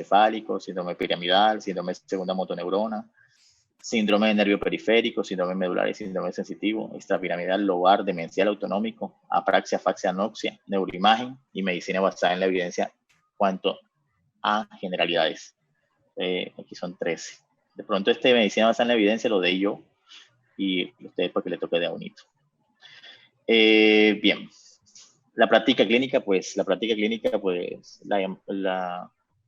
encefálico, síndrome piramidal, síndrome de segunda motoneurona, síndrome de nervio periférico, síndrome medular y síndrome sensitivo, extrapiramidal, lobar, demencial autonómico, apraxia, afaxia, anoxia, neuroimagen y medicina basada en la evidencia cuanto a generalidades. Aquí son 13. De pronto medicina basada en la evidencia lo de yo y ustedes porque le toque de a unito. Bien. La práctica clínica, pues,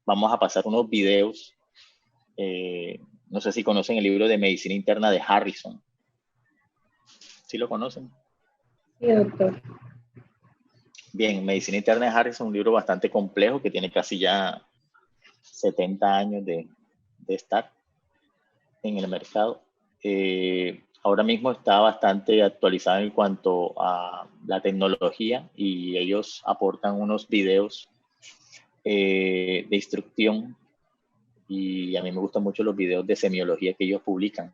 vamos a pasar unos videos. No sé si conocen el libro de Medicina Interna de Harrison. ¿Sí lo conocen? Sí, doctor. Bien, Medicina Interna de Harrison es un libro bastante complejo que tiene casi ya 70 años de estar en el mercado. Ahora mismo está bastante actualizado en cuanto a la tecnología y ellos aportan unos videos de instrucción y a mí me gustan mucho los videos de semiología que ellos publican.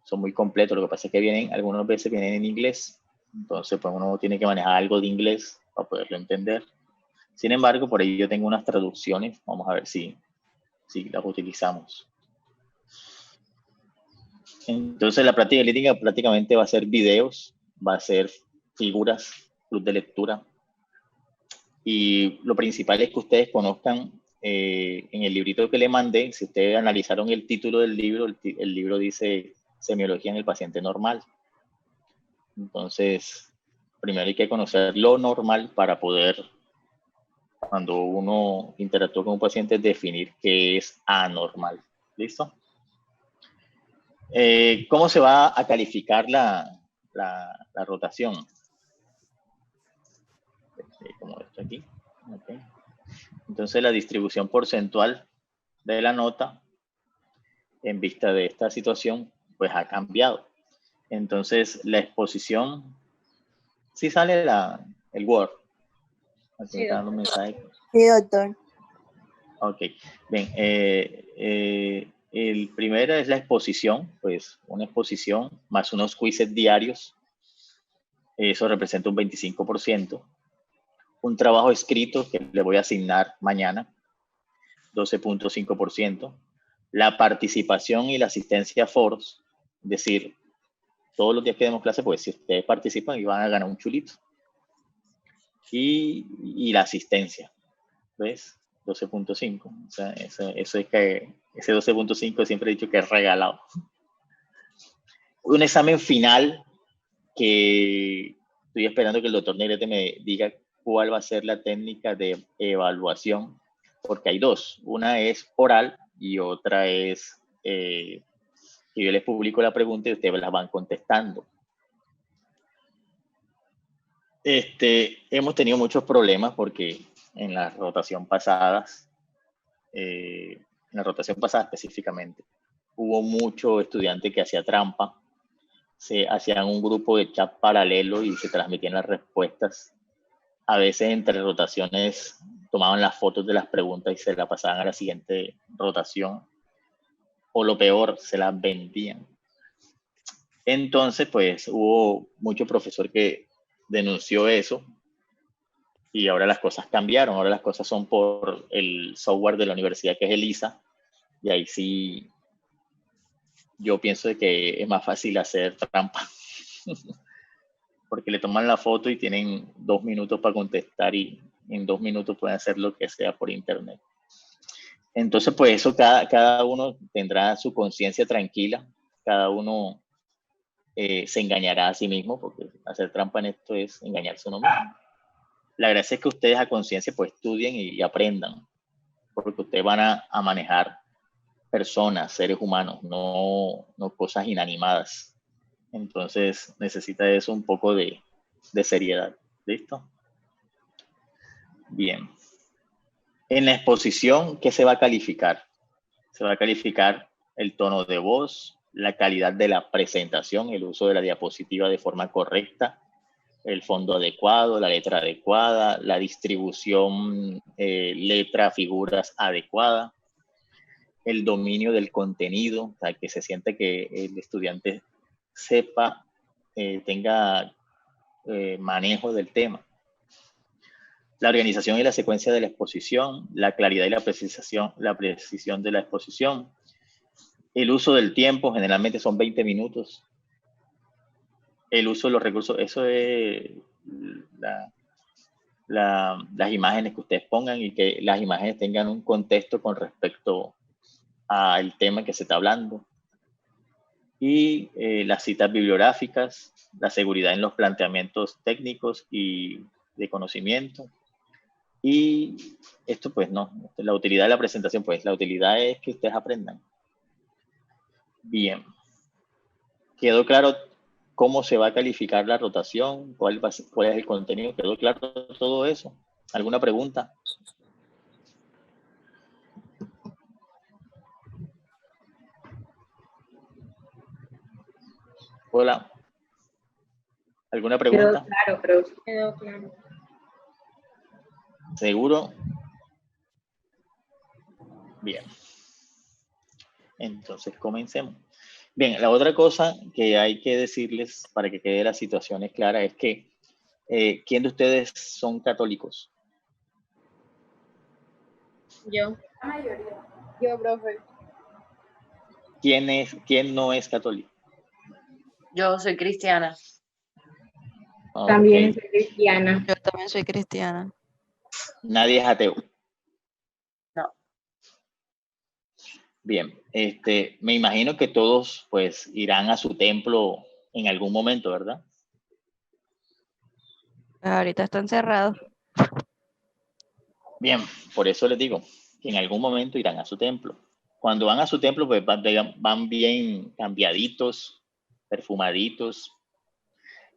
Son muy completos, lo que pasa es que algunas veces vienen en inglés, entonces pues uno tiene que manejar algo de inglés para poderlo entender. Sin embargo, por ahí yo tengo unas traducciones, vamos a ver si las utilizamos. Entonces la práctica clínica prácticamente va a ser videos, va a ser figuras, club de lectura. Y lo principal es que ustedes conozcan en el librito que le mandé, si ustedes analizaron el título del libro, el libro dice Semiología en el paciente normal. Entonces, primero hay que conocer lo normal para poder, cuando uno interactúa con un paciente, definir qué es anormal. ¿Listo? ¿Cómo se va a calificar la rotación? Como esto aquí. Okay. Entonces, la distribución porcentual de la nota en vista de esta situación, pues ha cambiado. Entonces, la exposición, ¿sí sale el Word? Aquí me está dando un mensaje. Sí, doctor. Ok, bien. El primero es la exposición, pues una exposición más unos quizzes diarios. Eso representa un 25%. Un trabajo escrito que le voy a asignar mañana, 12.5%. La participación y la asistencia a foros, es decir, todos los días que demos clase, pues si ustedes participan y van a ganar un chulito. Y la asistencia, ¿ves? 12.5. O sea, eso es que ese 12.5 siempre he dicho que es regalado. Un examen final que estoy esperando que el doctor Negrete me diga cuál va a ser la técnica de evaluación, porque hay dos. Una es oral y otra es que yo les publico la pregunta y ustedes las van contestando. Hemos tenido muchos problemas porque en la rotación pasada específicamente, hubo mucho estudiante que hacía trampa, se hacían un grupo de chat paralelo y se transmitían las respuestas. A veces entre rotaciones tomaban las fotos de las preguntas y se las pasaban a la siguiente rotación. O lo peor, se las vendían. Entonces, pues hubo mucho profesor que denunció eso y ahora las cosas cambiaron. Ahora las cosas son por el software de la universidad que es ELISA y ahí sí yo pienso que es más fácil hacer trampa porque le toman la foto y tienen 2 minutos para contestar y en 2 minutos pueden hacer lo que sea por internet. Entonces, pues eso cada uno tendrá su conciencia tranquila, cada uno se engañará a sí mismo, porque hacer trampa en esto es engañarse uno mismo. La gracia es que ustedes a conciencia pues estudien y aprendan, porque ustedes van a manejar personas, seres humanos, no cosas inanimadas. Entonces necesita eso un poco de seriedad. ¿Listo? Bien. En la exposición, ¿qué se va a calificar? Se va a calificar el tono de voz, la calidad de la presentación, el uso de la diapositiva de forma correcta, el fondo adecuado, la letra adecuada, la distribución letra, figuras adecuada, el dominio del contenido, o sea, que se siente que el estudiante sepa, tenga manejo del tema. la organización y la secuencia de la exposición, la claridad y la precisión de la exposición, el uso del tiempo, generalmente son 20 minutos, el uso de los recursos, eso es las imágenes que ustedes pongan y que las imágenes tengan un contexto con respecto al tema que se está hablando. Y las citas bibliográficas, la seguridad en los planteamientos técnicos y de conocimiento. Y esto pues no, la utilidad de la presentación, pues la utilidad es que ustedes aprendan. Bien. ¿Quedó claro cómo se va a calificar la rotación? ¿Cuál es el contenido? ¿Quedó claro todo eso? ¿Alguna pregunta? Hola. ¿Alguna pregunta? Quedó claro, profe. Quedó claro. ¿Seguro? Bien. Entonces, comencemos. Bien, la otra cosa que hay que decirles para que quede las situaciones claras es que ¿quién de ustedes son católicos? Yo. La mayoría. Yo, profe. ¿Quién no es católico? Yo soy cristiana. También Okay. soy cristiana. Yo también soy cristiana. Nadie es ateo. No. Bien, me imagino que todos pues irán a su templo en algún momento, ¿verdad? Ahorita están cerrados. Bien, por eso les digo que en algún momento irán a su templo. Cuando van a su templo, pues van bien cambiaditos, perfumaditos.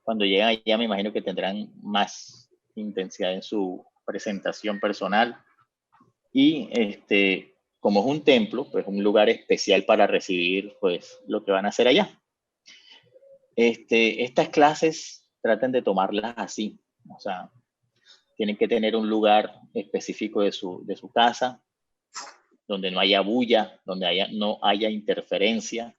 Cuando llegan allá, me imagino que tendrán más intensidad en su presentación personal. Y como es un templo, pues un lugar especial para recibir pues lo que van a hacer allá. Estas clases traten de tomarlas así, o sea, tienen que tener un lugar específico de su casa, donde no haya bulla, donde no haya interferencia.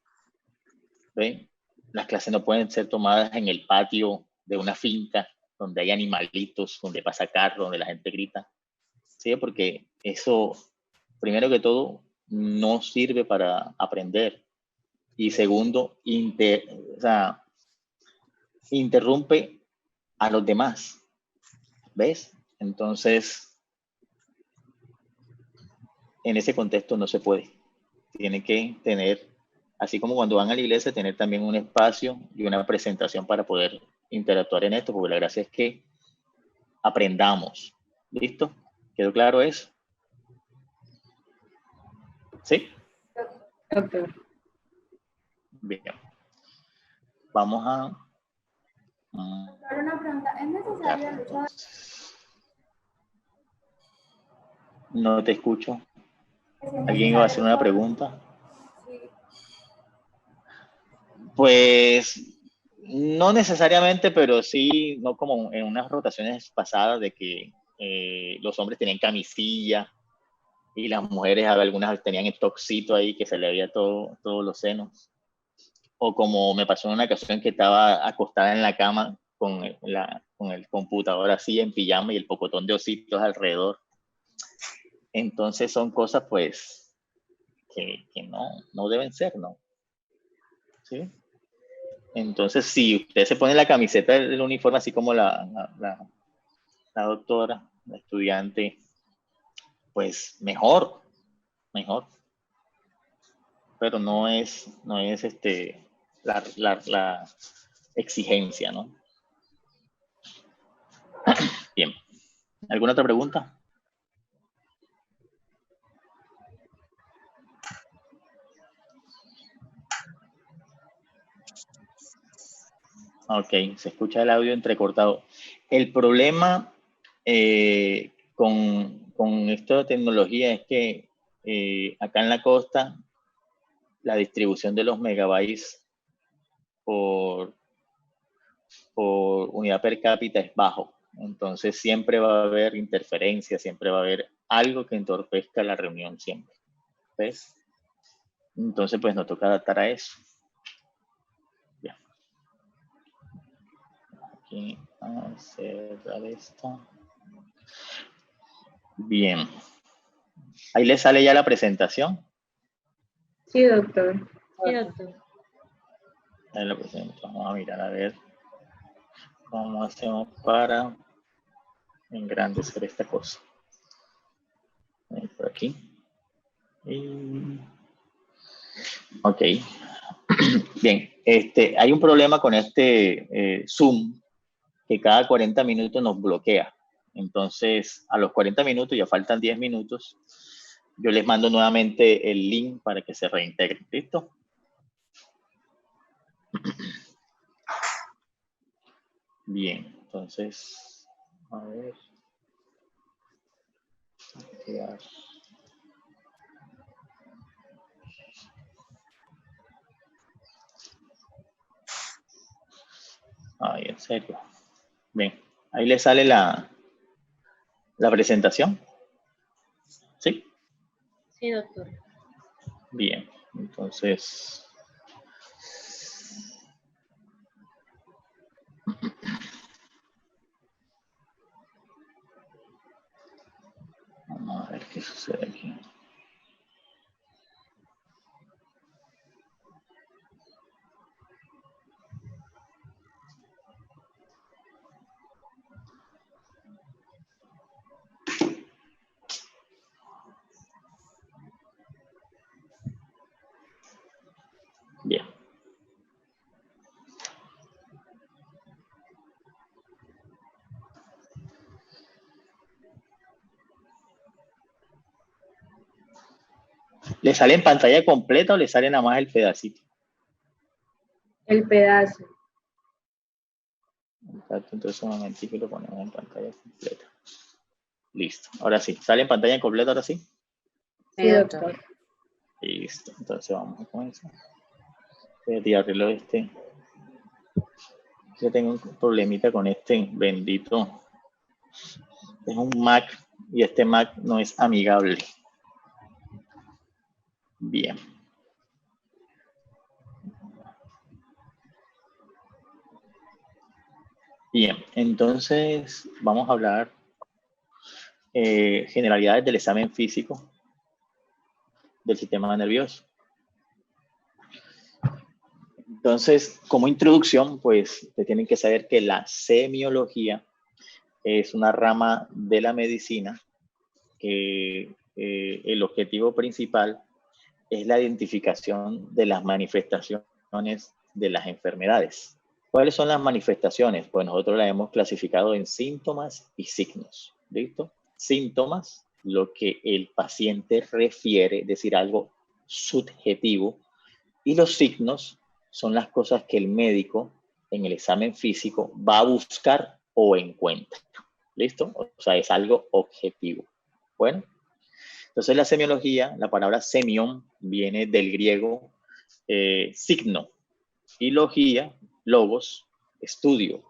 ¿Ven? Las clases no pueden ser tomadas en el patio de una finca, donde hay animalitos, donde pasa carro, donde la gente grita. ¿Sí? Porque eso, primero que todo, no sirve para aprender. Y segundo, interrumpe a los demás. ¿Ves? Entonces, en ese contexto no se puede. Tiene que tener, así como cuando van a la iglesia, tener también un espacio y una presentación para poder interactuar en esto, porque la gracia es que aprendamos. ¿Listo? ¿Quedó claro eso? ¿Sí? Doctor. Bien. Vamos a... Una pregunta, ¿es necesario el uso de... No te escucho. ¿Alguien va a hacer una pregunta? Sí. Pues no necesariamente, pero sí, no como en unas rotaciones pasadas de que los hombres tenían camisilla y las mujeres, algunas tenían el toxito ahí que se le veía todos los senos. O como me pasó en una ocasión que estaba acostada en la cama con el computador así en pijama y el pocotón de ositos alrededor. Entonces son cosas pues que no deben ser, ¿no? ¿Sí? Entonces, si usted se pone la camiseta del uniforme, así como la doctora, la estudiante, pues mejor. Pero no es la exigencia, ¿no? Bien. ¿Alguna otra pregunta? Ok, se escucha el audio entrecortado. El problema con esto de tecnología es que acá en la costa la distribución de los megabytes por unidad per cápita es bajo. Entonces siempre va a haber interferencia, siempre va a haber algo que entorpezca la reunión siempre. ¿Ves? Entonces pues nos toca adaptar a eso. Bien. Aquí vamos a cerrar esto. Bien. Ahí le sale ya la presentación. Sí, doctor. Sí, doctor. Ahí lo presento. Vamos a mirar a ver cómo hacemos para engrandecer esta cosa. Ahí por aquí. Y... Ok. Bien. Hay un problema con este Zoom que cada 40 minutos nos bloquea. Entonces, a los 40 minutos, ya faltan 10 minutos, yo les mando nuevamente el link para que se reintegren. ¿Listo? Bien, entonces, a ver. Ay, en serio. Bien, ahí le sale la presentación. ¿Sí? Sí, doctor. Bien, entonces... Vamos a ver qué sucede aquí. Bien. ¿Le sale en pantalla completa o le sale nada más el pedacito? El pedazo. Entonces un momentito lo ponemos en pantalla completa. Listo. Ahora sí. ¿Sale en pantalla completa ahora sí? Sí, doctor. Listo. Entonces vamos a comenzar. Voy a tirarlo Yo tengo un problemita con este bendito. Es un Mac y este Mac no es amigable. Bien. Bien, entonces vamos a hablar generalidades del examen físico del sistema nervioso. Entonces, como introducción, pues te tienen que saber que la semiología es una rama de la medicina que el objetivo principal es la identificación de las manifestaciones de las enfermedades. ¿Cuáles son las manifestaciones? Pues nosotros las hemos clasificado en síntomas y signos. ¿Listo? Síntomas, lo que el paciente refiere, es decir, algo subjetivo, y los signos son las cosas que el médico en el examen físico va a buscar o encuentra. ¿Listo? O sea, es algo objetivo. Bueno, entonces la semiología, la palabra semión viene del griego signo y logía, logos, estudio.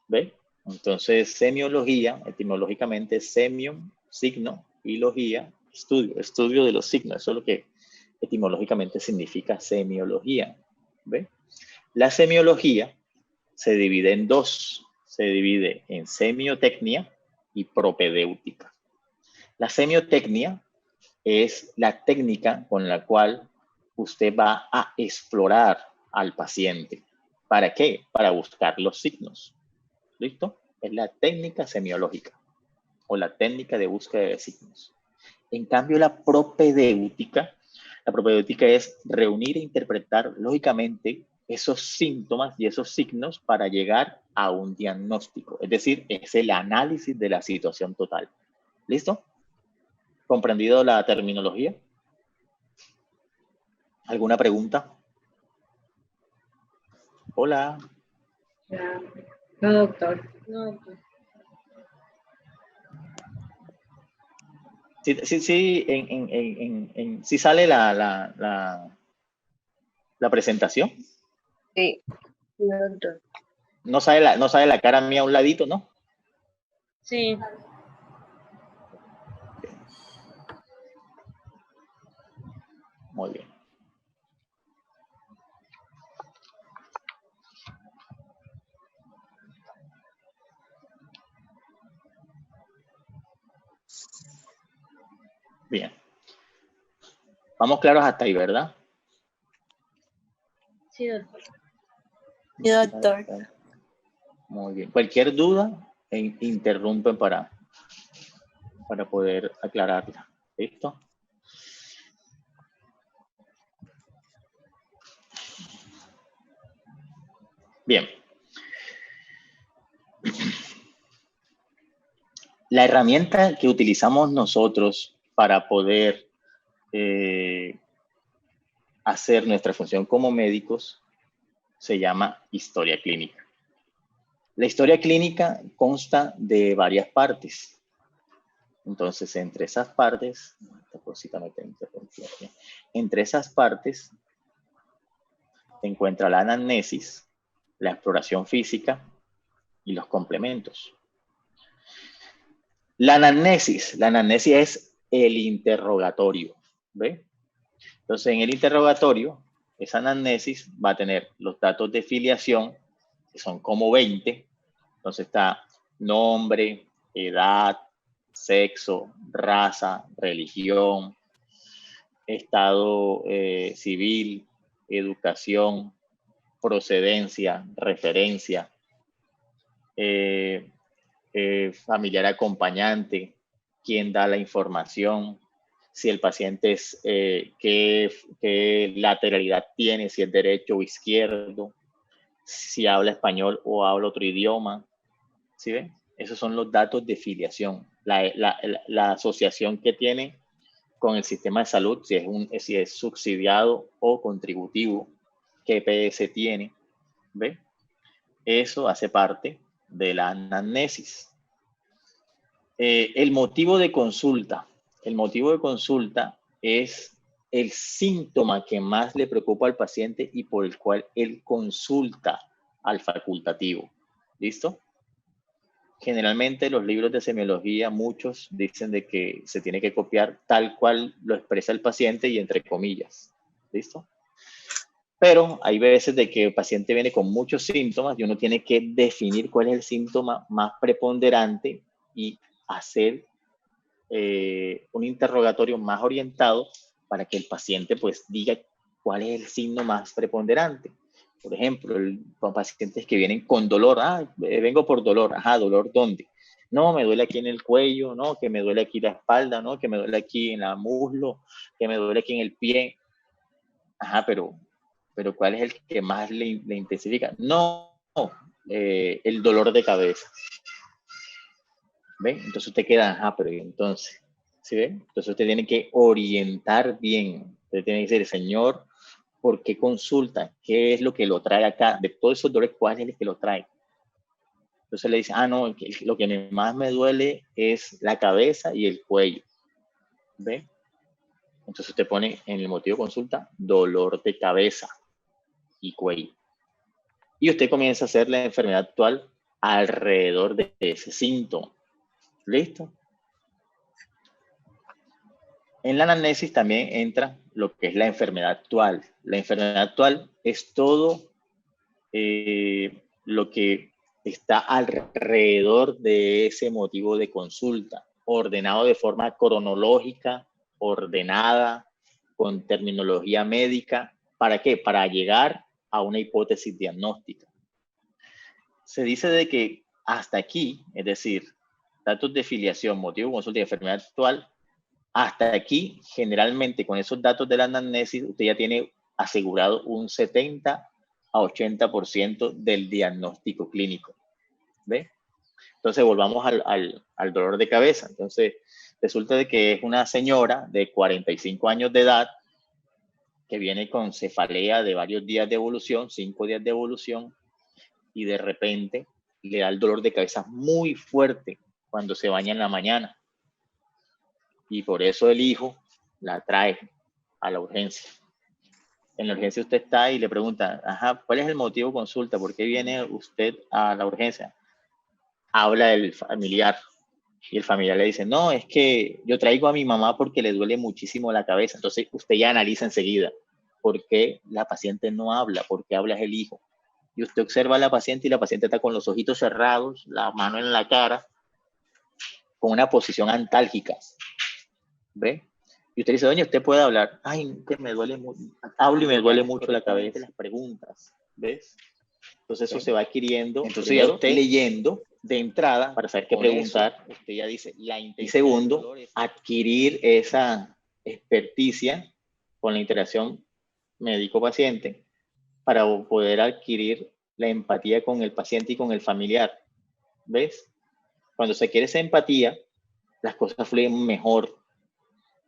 ¿Ve? Entonces semiología, etimológicamente semión, signo, y logía, estudio, estudio de los signos. Eso es lo que etimológicamente significa semiología. ¿Ve? La semiología se divide en dos. Se divide en semiotecnia y propedéutica. La semiotecnia es la técnica con la cual usted va a explorar al paciente. ¿Para qué? Para buscar los signos. ¿Listo? Es la técnica semiológica o la técnica de búsqueda de signos. En cambio, la propedéutica es reunir e interpretar lógicamente esos síntomas y esos signos para llegar a un diagnóstico. Es decir, es el análisis de la situación total. ¿Listo? ¿Comprendido la terminología? ¿Alguna pregunta? Hola. No, doctor. No, doctor. Sí, sí sale la presentación. Sí, doctor. No sale la cara mía a un ladito, ¿no? Sí. Muy bien. Vamos claros hasta ahí, ¿verdad? Sí, doctor. Sí, doctor. Muy bien. Cualquier duda, interrumpen para poder aclararla. ¿Listo? Bien. La herramienta que utilizamos nosotros para poder hacer nuestra función como médicos se llama historia clínica. La historia clínica consta de varias partes. Entonces, entre esas partes, entre esas partes se encuentra la anamnesis, la exploración física y los complementos. La anamnesis es el interrogatorio, ¿ve? Entonces, en el interrogatorio, esa anamnesis va a tener los datos de filiación, que son como 20. Entonces está nombre, edad, sexo, raza, religión, estado civil, educación, procedencia, referencia, familiar acompañante, quién da la información, si el paciente es, qué lateralidad tiene, si es derecho o izquierdo, si habla español o habla otro idioma. ¿Sí ven? Esos son los datos de filiación, la asociación que tiene con el sistema de salud, si es subsidiado o contributivo, qué EPS tiene, ¿ve? Eso hace parte de la anamnesis. El motivo de consulta es el síntoma que más le preocupa al paciente y por el cual él consulta al facultativo. ¿Listo? Generalmente los libros de semiología, muchos dicen de que se tiene que copiar tal cual lo expresa el paciente y entre comillas. ¿Listo? Pero hay veces de que el paciente viene con muchos síntomas y uno tiene que definir cuál es el síntoma más preponderante y hacer un interrogatorio más orientado para que el paciente pues diga cuál es el signo más preponderante. Por ejemplo, con pacientes que vienen con dolor, vengo por dolor, ¿dolor dónde? No, me duele aquí en el cuello, no, que me duele aquí la espalda, no, que me duele aquí en la muslo, que me duele aquí en el pie. Pero ¿cuál es el que más le intensifica? No, el dolor de cabeza. ¿Ve? Entonces usted queda, pero entonces, ¿sí ve? Entonces usted tiene que orientar bien. Usted tiene que decir, señor, ¿por qué consulta? ¿Qué es lo que lo trae acá? De todos esos dolores, ¿cuál es el que lo trae? Entonces le dice, no, lo que más me duele es la cabeza y el cuello. ¿Ve? Entonces usted pone en el motivo de consulta, dolor de cabeza y cuello. Y usted comienza a hacer la enfermedad actual alrededor de ese síntoma. ¿Listo? En la anamnesis también entra lo que es la enfermedad actual. La enfermedad actual es todo lo que está alrededor de ese motivo de consulta, ordenado de forma cronológica, ordenada, con terminología médica. ¿Para qué? Para llegar a una hipótesis diagnóstica. Se dice de que hasta aquí, es decir, datos de filiación, motivo de consulta y enfermedad actual, hasta aquí, generalmente con esos datos de la anamnesis, usted ya tiene asegurado un 70 a 80% del diagnóstico clínico. ¿Ve? Entonces, volvamos al dolor de cabeza. Entonces, resulta de que es una señora de 45 años de edad que viene con cefalea de varios días de evolución, 5 días de evolución, y de repente le da el dolor de cabeza muy fuerte cuando se baña en la mañana. Y por eso el hijo la trae a la urgencia. En la urgencia usted está y le pregunta, ¿cuál es el motivo de consulta? ¿Por qué viene usted a la urgencia? Habla el familiar y el familiar le dice, no, es que yo traigo a mi mamá porque le duele muchísimo la cabeza. Entonces usted ya analiza enseguida por qué la paciente no habla, por qué habla el hijo. Y usted observa a la paciente y la paciente está con los ojitos cerrados, la mano en la cara, con una posición antálgica. ¿Ve? Y usted dice, doña, usted puede hablar. Ay, que me duele mucho. Hablo y me duele mucho la cabeza. Las preguntas, ¿ves? Entonces eso se va adquiriendo. Entonces ya usted leyendo de entrada para saber qué preguntar. Usted ya dice la intención. Y segundo, adquirir esa experticia con la interacción médico-paciente para poder adquirir la empatía con el paciente y con el familiar. ¿Ves? Cuando se quiere esa empatía, las cosas fluyen mejor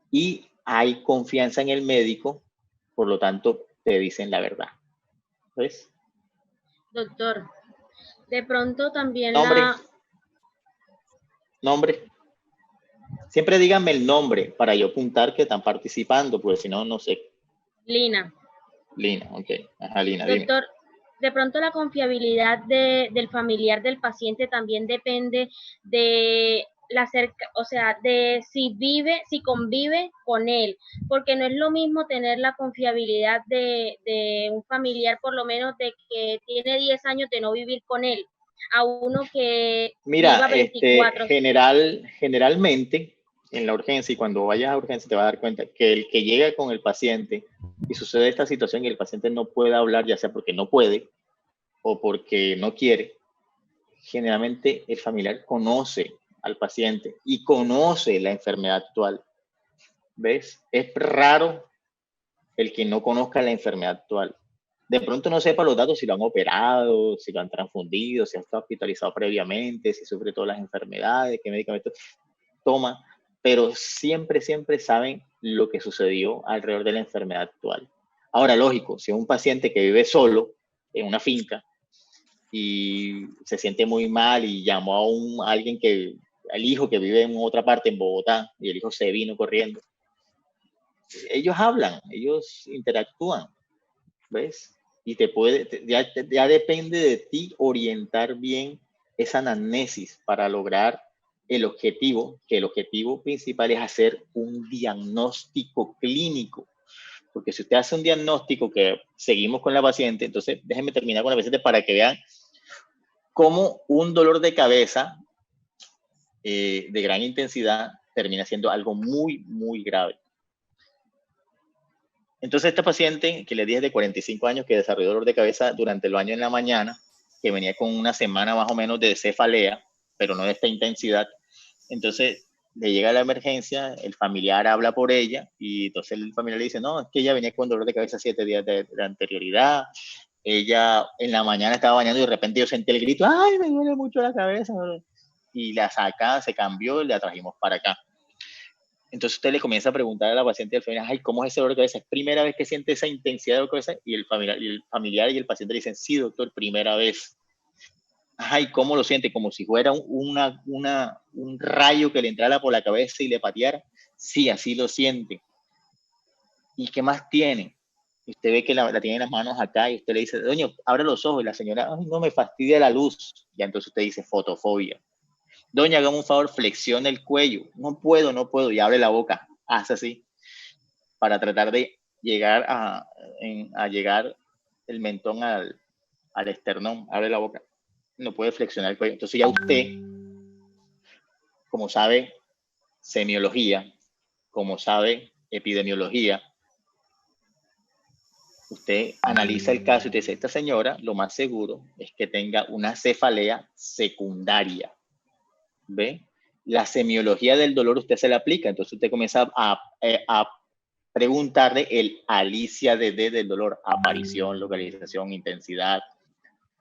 y hay confianza en el médico, por lo tanto, te dicen la verdad. ¿Ves? Doctor, de pronto también Nombre. la... Nombre. Siempre díganme el nombre para yo apuntar que están participando, porque si no, no sé. Lina. Lina, ok. Ajá, Lina, dime. Doctor, de pronto la confiabilidad del familiar del paciente también depende de o sea, de si convive con él, porque no es lo mismo tener la confiabilidad de un familiar, por lo menos de que tiene 10 años de no vivir con él, a uno que Mira, viva 24. generalmente en la urgencia, y cuando vayas a urgencia te vas a dar cuenta que el que llega con el paciente y sucede esta situación y el paciente no puede hablar, ya sea porque no puede o porque no quiere, generalmente el familiar conoce al paciente y conoce la enfermedad actual. ¿Ves? Es raro el que no conozca la enfermedad actual. De pronto no sepa los datos, si lo han operado, si lo han transfundido, si ha estado hospitalizado previamente, si sufre todas las enfermedades, qué medicamentos toma, pero siempre saben lo que sucedió alrededor de la enfermedad actual. Ahora, lógico, si es un paciente que vive solo en una finca y se siente muy mal y llamó a alguien al hijo que vive en otra parte, en Bogotá, y el hijo se vino corriendo, ellos hablan, ellos interactúan, ¿ves? Y ya depende de ti orientar bien esa anamnesis para lograr el objetivo, que el objetivo principal es hacer un diagnóstico clínico. Porque si usted hace un diagnóstico que seguimos con la paciente, entonces déjenme terminar con la paciente para que vean cómo un dolor de cabeza de gran intensidad termina siendo algo muy grave. Entonces, esta paciente que le dije de 45 años que desarrolló dolor de cabeza durante el baño en la mañana, que venía con una semana más o menos de cefalea, pero no de esta intensidad, entonces le llega a la emergencia, el familiar habla por ella y entonces el familiar le dice, no, es que ella venía con dolor de cabeza 7 días de anterioridad, ella en la mañana estaba bañando y de repente yo sentí el grito, ay, me duele mucho la cabeza, y la saca, se cambió y la trajimos para acá. Entonces usted le comienza a preguntar a la paciente al final, ay, ¿cómo es ese dolor de cabeza? ¿Es primera vez que siente esa intensidad de dolor de cabeza? Y el familiar y el paciente le dicen, sí, doctor, primera vez. Ay, ¿cómo lo siente? Como si fuera un rayo que le entrara por la cabeza y le pateara. Sí, así lo siente. ¿Y qué más tiene? Y usted ve que la tiene en las manos acá y usted le dice, doña, abre los ojos. Y la señora, ay, no me fastidia la luz. Ya entonces usted dice, fotofobia. Doña, hágame un favor, flexione el cuello. No puedo. Y abre la boca. Hace así. Para tratar de llegar a llegar el mentón al esternón. Abre la boca. No puede flexionar el cuello. Entonces ya usted, como sabe semiología, como sabe epidemiología, usted analiza el caso y te dice, esta señora lo más seguro es que tenga una cefalea secundaria. ¿Ve? La semiología del dolor usted se la aplica, entonces usted comienza a preguntarle el Alicia de D del dolor, aparición, localización, intensidad,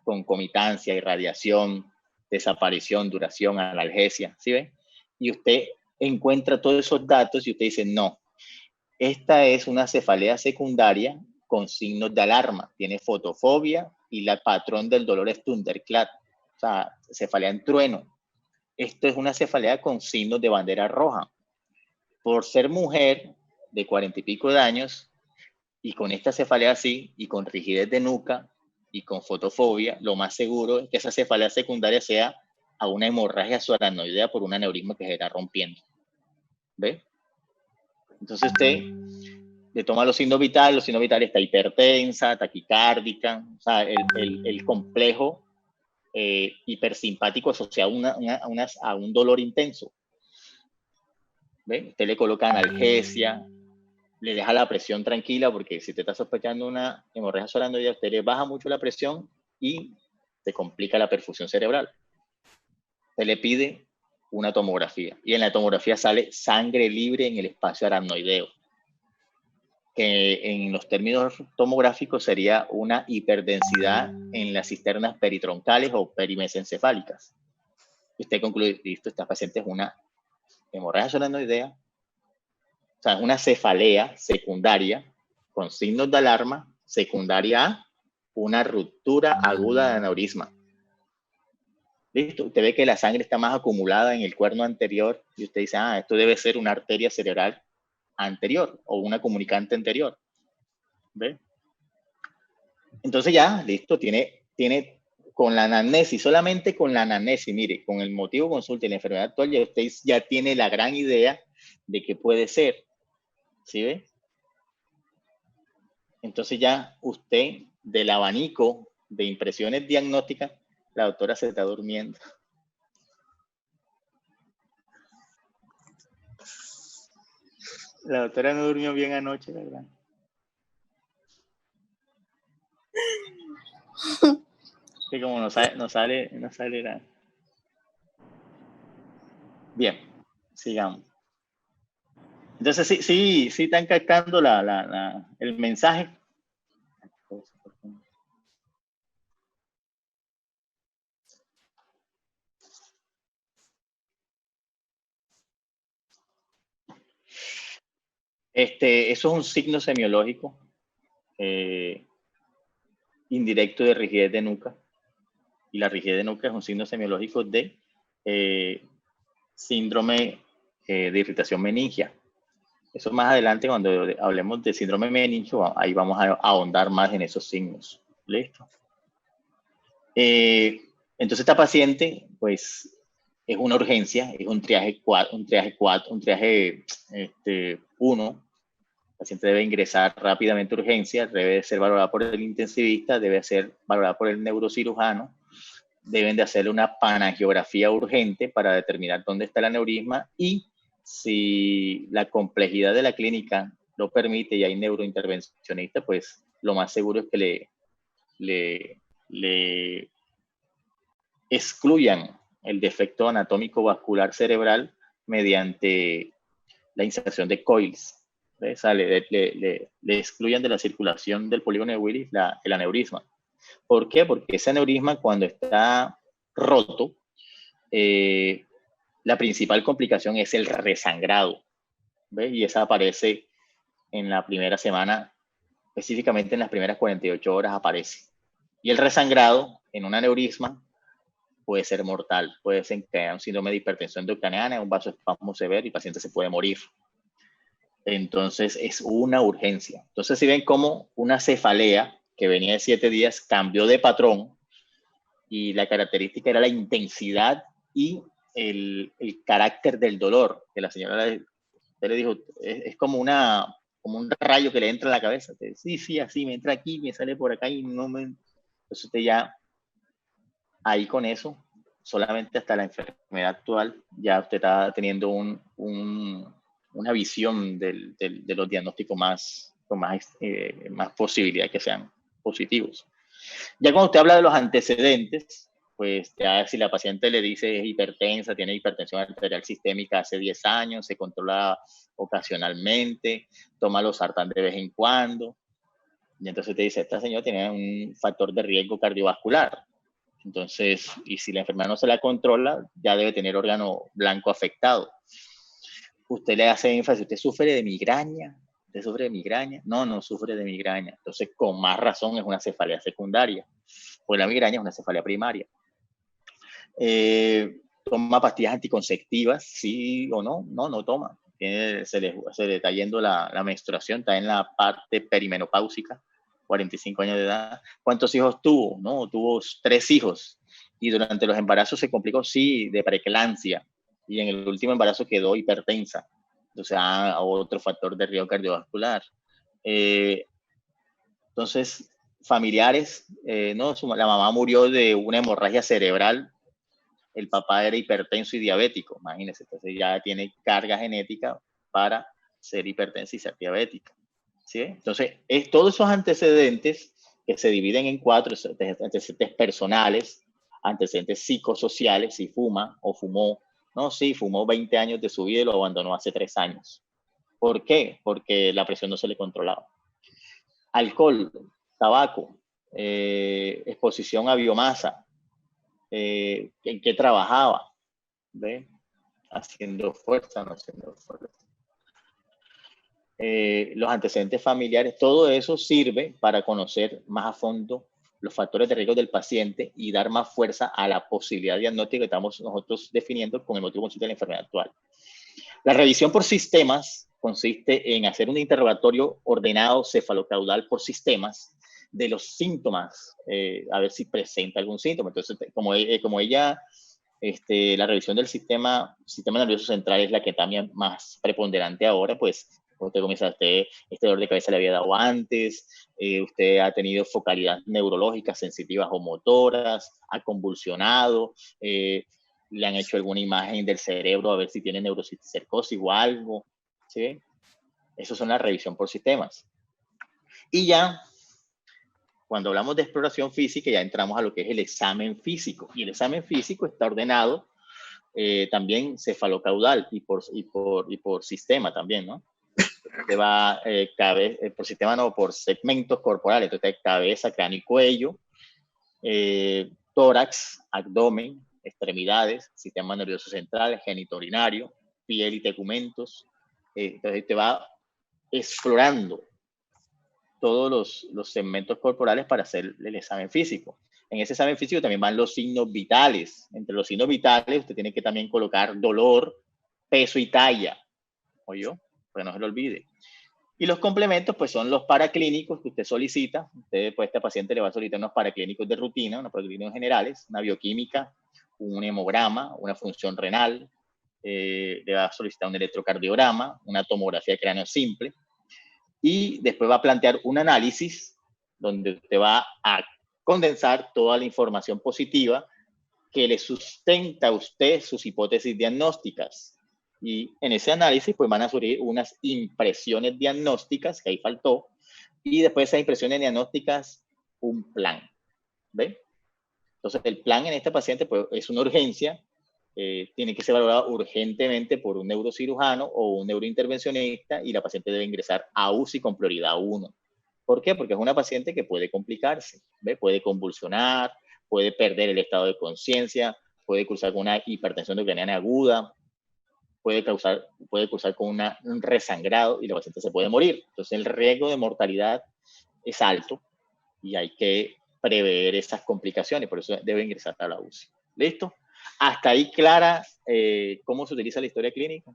concomitancia, irradiación, desaparición, duración, analgesia, ¿sí ve? Y usted encuentra todos esos datos y usted dice, no, esta es una cefalea secundaria con signos de alarma, tiene fotofobia y el patrón del dolor es thunderclap, o sea, cefalea en trueno. Esto es una cefalea con signos de bandera roja. Por ser mujer de 40 y pico de años y con esta cefalea así y con rigidez de nuca y con fotofobia, lo más seguro es que esa cefalea secundaria sea a una hemorragia subaracnoidea por un aneurisma que se está rompiendo. ¿Ve? Entonces usted le toma los signos vitales está hipertensa, taquicárdica, o sea, el complejo hipersimpático asociado a un dolor intenso. ¿Ve? Usted le coloca analgesia, le deja la presión tranquila, porque si te está sospechando una hemorragia solanoidea, usted le baja mucho la presión y te complica la perfusión cerebral. Se le pide una tomografía, y en la tomografía sale sangre libre en el espacio aracnoideo, que en los términos tomográficos sería una hiperdensidad en las cisternas peritroncales o perimesencefálicas. Y usted concluye, listo, esta paciente es una hemorragia solanoidea, o sea, es una cefalea secundaria con signos de alarma, secundaria a una ruptura aguda de aneurisma. Listo, usted ve que la sangre está más acumulada en el cuerno anterior y usted dice, ah, esto debe ser una arteria cerebral anterior o una comunicante anterior. ¿Ve? Entonces ya, listo, tiene con la anamnesis, solamente con la anamnesis, mire, con el motivo de consulta y la enfermedad actual, ya usted ya tiene la gran idea de qué puede ser. ¿Sí ve? Entonces ya usted, del abanico de impresiones diagnósticas, la doctora se está durmiendo. La doctora no durmió bien anoche, ¿verdad? Que como no sale nada. Bien, sigamos. Entonces sí están captando el mensaje. Eso es un signo semiológico indirecto de rigidez de nuca. Y la rigidez de nuca es un signo semiológico de síndrome de irritación meningia. Eso más adelante, cuando hablemos de síndrome meningio, ahí vamos a ahondar más en esos signos. ¿Listo? Entonces esta paciente, pues, es una urgencia, es un triaje 1. El paciente debe ingresar rápidamente a urgencia, debe ser valorada por el intensivista, debe ser valorada por el neurocirujano, deben de hacerle una panangiografía urgente para determinar dónde está el aneurisma, y si la complejidad de la clínica lo permite y hay neurointervencionista, pues lo más seguro es que le excluyan el defecto anatómico vascular cerebral mediante la inserción de coils. O sea, le excluyan de la circulación del polígono de Willis el aneurisma. ¿Por qué? Porque ese aneurisma, cuando está roto, la principal complicación es el resangrado. ¿Ves? Y esa aparece en la primera semana, específicamente en las primeras 48 horas aparece. Y el resangrado en un aneurisma puede ser mortal, puede desencadenar un síndrome de hipertensión endocraniana, un vasoespasmo severo y el paciente se puede morir. Entonces es una urgencia. Entonces si ven cómo una cefalea que venía de 7 días cambió de patrón, y la característica era la intensidad y el carácter del dolor, que la señora le dijo, es como un rayo que le entra a la cabeza. Sí, así me entra aquí, me sale por acá y no me... Entonces usted ya, ahí con eso, solamente hasta la enfermedad actual, ya usted está teniendo una visión de los diagnósticos con más posibilidad de que sean positivos. Ya cuando usted habla de los antecedentes, pues ya si la paciente le dice es hipertensa, tiene hipertensión arterial sistémica hace 10 años, se controla ocasionalmente, toma losartán de vez en cuando, y entonces te dice, esta señora tiene un factor de riesgo cardiovascular. Entonces, y si la enfermedad no se la controla, ya debe tener órgano blanco afectado. Usted le hace énfasis, ¿usted sufre de migraña? ¿Usted sufre de migraña? No sufre de migraña. Entonces, con más razón es una cefalea secundaria. Pues la migraña es una cefalea primaria. ¿Toma pastillas anticonceptivas? ¿Sí o no? No toma. Se le está yendo la menstruación, está en la parte perimenopáusica, 45 años de edad. ¿Cuántos hijos tuvo? No, tuvo 3 hijos. Y durante los embarazos se complicó, sí, de preeclampsia. Y en el último embarazo quedó hipertensa. Entonces, otro factor de riesgo cardiovascular. Entonces, familiares, no, la mamá murió de una hemorragia cerebral, el papá era hipertenso y diabético, imagínense, entonces ya tiene carga genética para ser hipertensa y ser diabética. ¿Sí? Entonces, todos esos antecedentes que se dividen en 4, antecedentes personales, antecedentes psicosociales, si fuma o fumó, no, sí, fumó 20 años de su vida y lo abandonó hace 3 años. ¿Por qué? Porque la presión no se le controlaba. Alcohol, tabaco, exposición a biomasa, en qué trabajaba, ¿ve? Haciendo fuerza, no haciendo fuerza. Los antecedentes familiares, todo eso sirve para conocer más a fondo los factores de riesgo del paciente y dar más fuerza a la posibilidad diagnóstica que estamos nosotros definiendo con el motivo consciente de la enfermedad actual. La revisión por sistemas consiste en hacer un interrogatorio ordenado cefalocaudal por sistemas de los síntomas, a ver si presenta algún síntoma. Entonces, como ella, la revisión del sistema nervioso central es la que también más preponderante ahora, pues usted comienza, este dolor de cabeza le había dado antes, usted ha tenido focalidad neurológica, sensitivas o motoras, ha convulsionado, le han hecho alguna imagen del cerebro a ver si tiene neurocisticercosis o algo, ¿sí? Eso son la revisión por sistemas. Y ya, cuando hablamos de exploración física, ya entramos a lo que es el examen físico. Y el examen físico está ordenado también cefalocaudal y por sistema también, ¿no? Te va por sistema, no, por segmentos corporales. Entonces, cabeza, cráneo y cuello, tórax, abdomen, extremidades, sistema nervioso central, genitourinario, piel y tegumentos. Entonces, te va explorando todos los segmentos corporales para hacer el examen físico. En ese examen físico también van los signos vitales. Entre los signos vitales, usted tiene que también colocar dolor, peso y talla. ¿Oyó? Pues no se lo olvide. Y los complementos, pues son los paraclínicos que usted solicita. Usted, pues, a este paciente le va a solicitar unos paraclínicos de rutina, unos paraclínicos generales, una bioquímica, un hemograma, una función renal, le va a solicitar un electrocardiograma, una tomografía de cráneo simple, y después va a plantear un análisis donde usted va a condensar toda la información positiva que le sustenta a usted sus hipótesis diagnósticas. Y en ese análisis pues van a surgir unas impresiones diagnósticas, que ahí faltó, y después de esas impresiones diagnósticas, un plan. ¿Ve? Entonces el plan en este paciente pues, es una urgencia, tiene que ser valorado urgentemente por un neurocirujano o un neurointervencionista y la paciente debe ingresar a UCI con prioridad 1. ¿Por qué? Porque es una paciente que puede complicarse, ¿ve? Puede convulsionar, puede perder el estado de conciencia, puede cursar con una hipertensión ucraniana aguda, puede cursar con un resangrado y la paciente se puede morir. Entonces el riesgo de mortalidad es alto y hay que prever esas complicaciones, por eso debe ingresar a la UCI. ¿Listo? Hasta ahí clara cómo se utiliza la historia clínica.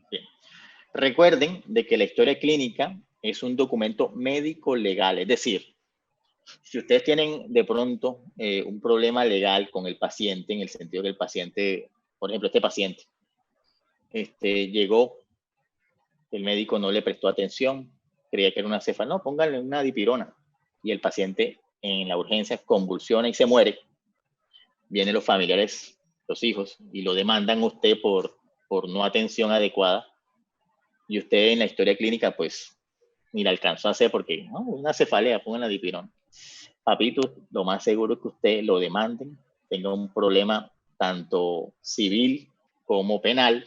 Bien. Recuerden de que la historia clínica es un documento médico legal, es decir, si ustedes tienen de pronto un problema legal con el paciente, en el sentido que el paciente, por ejemplo, este paciente, llegó, el médico no le prestó atención, creía que era una cefalea, no, pónganle una dipirona, y el paciente en la urgencia convulsiona y se muere, vienen los familiares, los hijos, y lo demandan a usted por no atención adecuada, y usted en la historia clínica, pues, ni la alcanzó a hacer porque, no, una cefalea, pongan la dipirona. Papito, lo más seguro es que usted lo demanden, tenga un problema tanto civil como penal,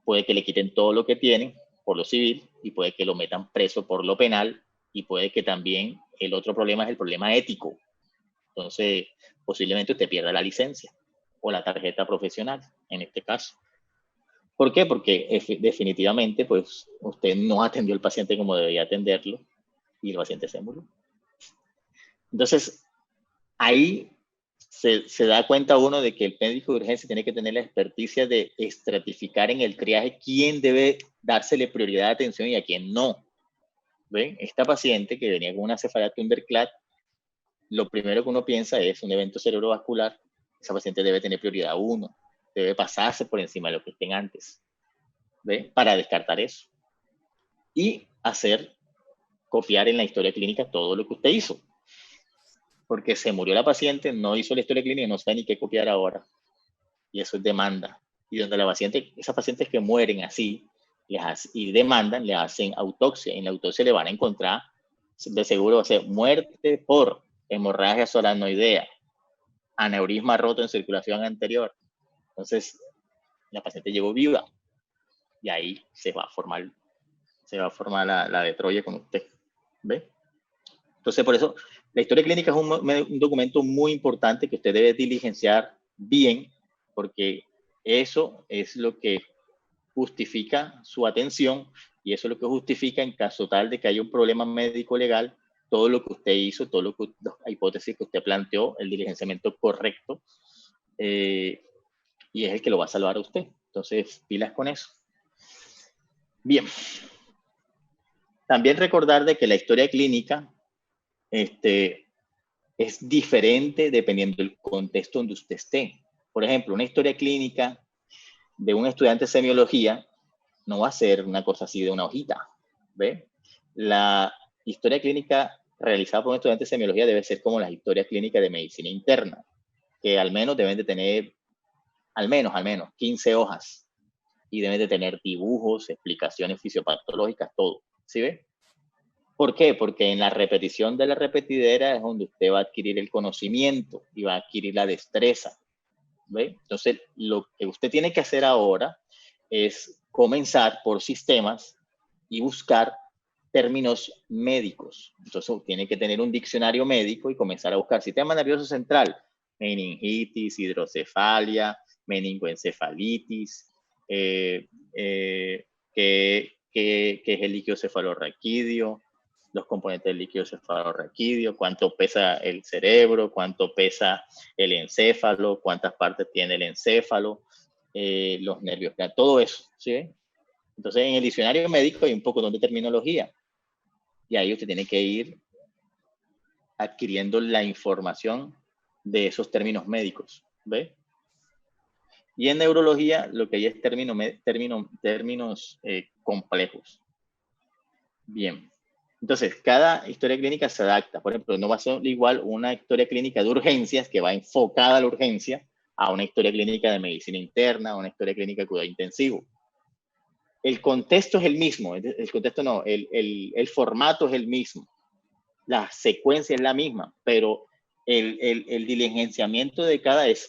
puede que le quiten todo lo que tiene por lo civil y puede que lo metan preso por lo penal y puede que también el otro problema es el problema ético. Entonces, posiblemente usted pierda la licencia o la tarjeta profesional, en este caso. ¿Por qué? Porque definitivamente, pues, usted no atendió al paciente como debía atenderlo y el paciente se murió. Entonces, ahí se da cuenta uno de que el médico de urgencia tiene que tener la experticia de estratificar en el triaje quién debe dársele prioridad de atención y a quién no. ¿Ven? Esta paciente que venía con una cefalea Thunderclap, lo primero que uno piensa es un evento cerebrovascular. Esa paciente debe tener prioridad 1, debe pasarse por encima de lo que estén antes, ¿ven? Para descartar eso. Y copiar en la historia clínica todo lo que usted hizo. porque se murió la paciente, no hizo la historia clínica y no sabe ni qué copiar ahora. Y eso es demanda. Y donde la paciente, esas pacientes que mueren así y demandan, le hacen autopsia. Y en la autopsia le van a encontrar, de seguro, muerte por hemorragia solanoidea, aneurisma roto en circulación anterior. Entonces, la paciente llegó viva. Y ahí se va a formar la de Troya con usted. ¿Ve? Entonces, por eso, la historia clínica es un documento muy importante que usted debe diligenciar bien, porque eso es lo que justifica su atención y eso es lo que justifica en caso tal de que haya un problema médico legal, todo lo que usted hizo, las hipótesis que usted planteó, el diligenciamiento correcto, y es el que lo va a salvar a usted. Entonces, pilas con eso. Bien. También recordar de que la historia clínica es diferente dependiendo del contexto donde usted esté. Por ejemplo, una historia clínica de un estudiante de semiología no va a ser una cosa así de una hojita, ¿ve? La historia clínica realizada por un estudiante de semiología debe ser como las historias clínicas de medicina interna, que al menos deben de tener, al menos 15 hojas, y deben de tener dibujos, explicaciones fisiopatológicas, todo, ¿sí ve? ¿Por qué? Porque en la repetición de la repetidera es donde usted va a adquirir el conocimiento y va a adquirir la destreza, ¿ve? Entonces, lo que usted tiene que hacer ahora es comenzar por sistemas y buscar términos médicos. Entonces, tiene que tener un diccionario médico y comenzar a buscar sistema nervioso central, meningitis, hidrocefalia, meningoencefalitis, ¿qué es el líquido cefalorraquídeo? Los componentes del líquido cefalorraquídeo, cuánto pesa el cerebro, cuánto pesa el encéfalo, cuántas partes tiene el encéfalo, los nervios, todo eso, ¿sí? Entonces, en el diccionario médico hay un poco de terminología y ahí usted tiene que ir adquiriendo la información de esos términos médicos, ¿ve? Y en neurología lo que hay es términos complejos. Bien. Entonces, cada historia clínica se adapta. Por ejemplo, no va a ser igual una historia clínica de urgencias que va enfocada a la urgencia a una historia clínica de medicina interna, a una historia clínica de cuidado intensivo. El contexto es el mismo, el contexto no, el formato es el mismo, la secuencia es la misma, pero el diligenciamiento de cada es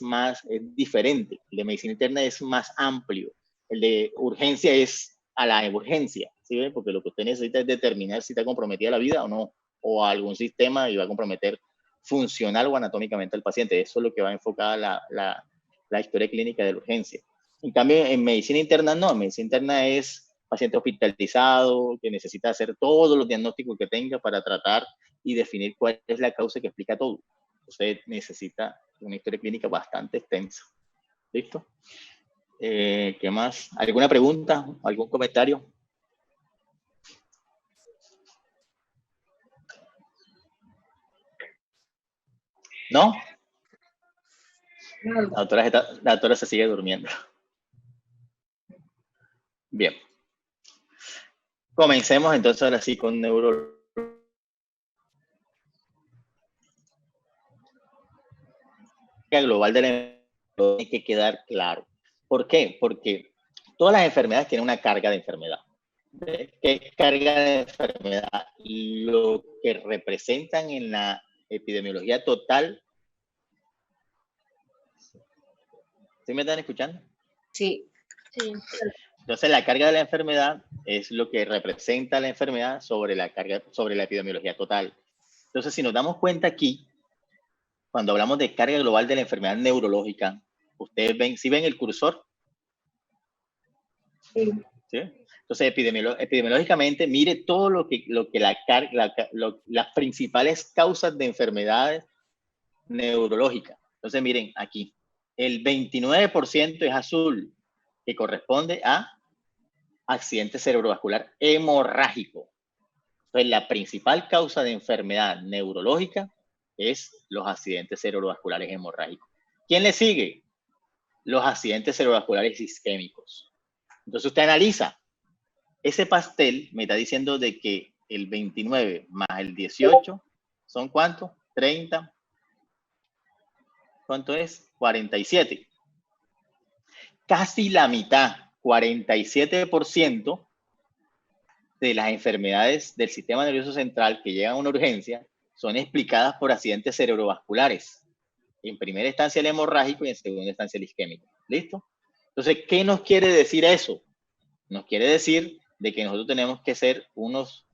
diferente. El de medicina interna es más amplio, el de urgencia es a la urgencia, ¿sí? Porque lo que usted necesita es determinar si está comprometida la vida o no, o algún sistema y va a comprometer funcional o anatómicamente al paciente. Eso es lo que va enfocada la historia clínica de la urgencia. En cambio, en medicina interna no, en medicina interna es paciente hospitalizado, que necesita hacer todos los diagnósticos que tenga para tratar y definir cuál es la causa que explica todo. Usted necesita una historia clínica bastante extensa. ¿Listo? ¿Qué más? ¿Alguna pregunta? ¿Algún comentario? ¿No? La doctora se sigue durmiendo. Bien. Comencemos entonces ahora sí con neurología. Global de la enfermedad tiene que quedar claro. ¿Por qué? Porque todas las enfermedades tienen una carga de enfermedad. ¿Qué carga de enfermedad? Lo que representan en la epidemiología total. ¿Sí me están escuchando? Sí. Sí. Entonces, la carga de la enfermedad es lo que representa la enfermedad sobre la epidemiología total. Entonces, si nos damos cuenta aquí, cuando hablamos de carga global de la enfermedad neurológica, ustedes ven, ¿sí ven el cursor? Sí. ¿Sí? Entonces, epidemiológicamente, mire todo las principales causas de enfermedades neurológicas. Entonces, miren aquí, el 29% es azul, que corresponde a accidente cerebrovascular hemorrágico. Entonces, la principal causa de enfermedad neurológica es los accidentes cerebrovasculares hemorrágicos. ¿Quién le sigue? Los accidentes cerebrovasculares isquémicos. Entonces, usted analiza. Ese pastel me está diciendo de que el 29 más el 18 son ¿cuánto? 30. ¿Cuánto es? 47. Casi la mitad, 47% de las enfermedades del sistema nervioso central que llegan a una urgencia son explicadas por accidentes cerebrovasculares. En primera instancia el hemorrágico y en segunda instancia el isquémico. ¿Listo? Entonces, ¿qué nos quiere decir eso? Nos quiere decir de que nosotros tenemos que ser unos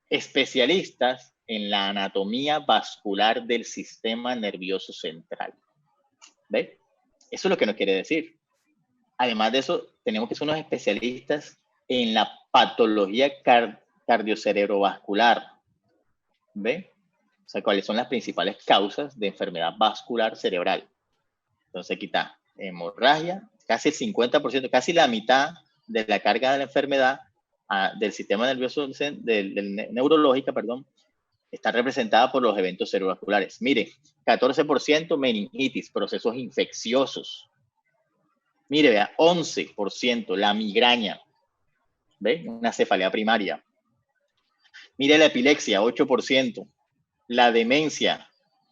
especialistas en la anatomía vascular del sistema nervioso central. ¿Ves? Eso es lo que nos quiere decir. Además de eso, tenemos que ser unos especialistas en la patología cardiocerebrovascular. ¿Ves? O sea, cuáles son las principales causas de enfermedad vascular cerebral. Entonces, aquí está hemorragia, casi el 50%, casi la mitad de la carga de la enfermedad del sistema nervioso, neurológica, perdón, está representada por los eventos cerebrovasculares. Mire, 14% meningitis, procesos infecciosos. Mire, vea, 11% la migraña, ¿ve? Una cefalea primaria. Mire la epilepsia, 8%. La demencia,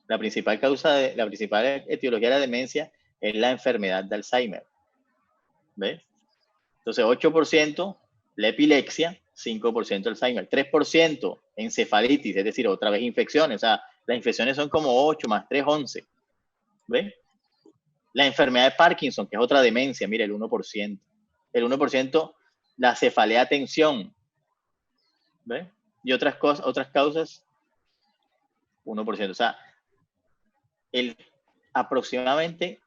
la principal etiología de la demencia es la enfermedad de Alzheimer. ¿Ves? Entonces, 8% la epilepsia, 5% Alzheimer, 3% encefalitis, es decir, otra vez infecciones. O sea, las infecciones son como 8 más 3, 11. ¿Ves? La enfermedad de Parkinson, que es otra demencia, mire, el 1%. El 1% la cefalea tensión. ¿Ves? Y otras causas, 1%. O sea, aproximadamente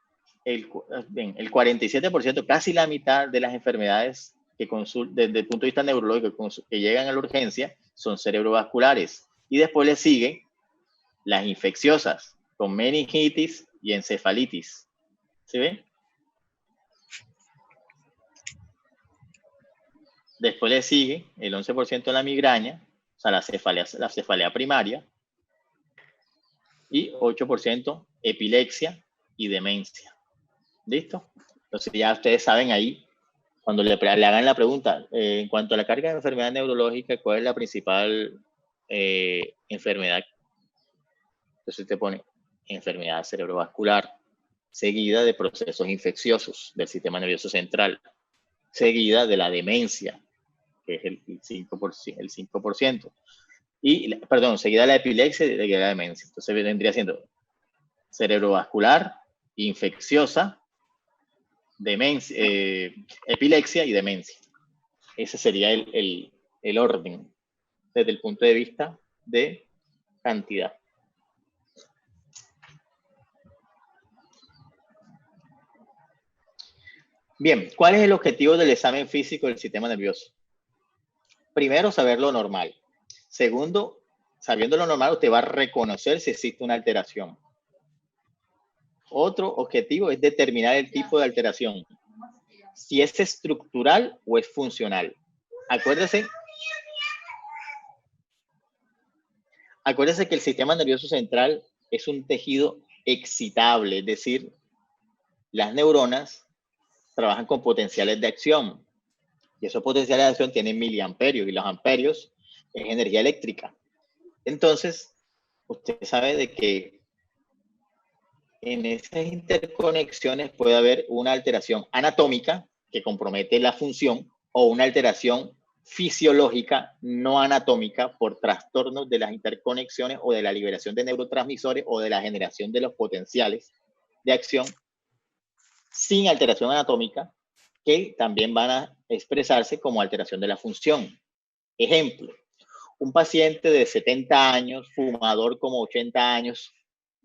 el 47%, casi la mitad de las enfermedades que desde el punto de vista neurológico que llegan a la urgencia son cerebrovasculares. Y después le siguen las infecciosas, con meningitis y encefalitis. ¿Sí ven? Después le sigue el 11% de la migraña, o sea, la cefalea primaria, y 8% epilepsia y demencia. ¿Listo? Entonces ya ustedes saben ahí, cuando le hagan la pregunta, en cuanto a la carga de enfermedad neurológica, ¿cuál es la principal enfermedad? Entonces te pone enfermedad cerebrovascular, seguida de procesos infecciosos del sistema nervioso central, seguida de la demencia, que es el 5%. Y, perdón, seguida de la epilepsia y de la demencia. Entonces vendría siendo cerebrovascular, infecciosa, demencia, epilepsia y demencia. Ese sería el orden desde el punto de vista de cantidad. Bien, ¿cuál es el objetivo del examen físico del sistema nervioso? Primero, saber lo normal. Segundo, sabiendo lo normal, usted va a reconocer si existe una alteración. Otro objetivo es determinar el tipo de alteración, si es estructural o es funcional. Acuérdese que el sistema nervioso central es un tejido excitable, es decir, las neuronas trabajan con potenciales de acción y esos potenciales de acción tienen miliamperios y los amperios es energía eléctrica. Entonces, usted sabe de que en esas interconexiones puede haber una alteración anatómica que compromete la función o una alteración fisiológica no anatómica por trastornos de las interconexiones o de la liberación de neurotransmisores o de la generación de los potenciales de acción sin alteración anatómica que también van a expresarse como alteración de la función. Ejemplo, un paciente de 70 años, fumador como 80 años,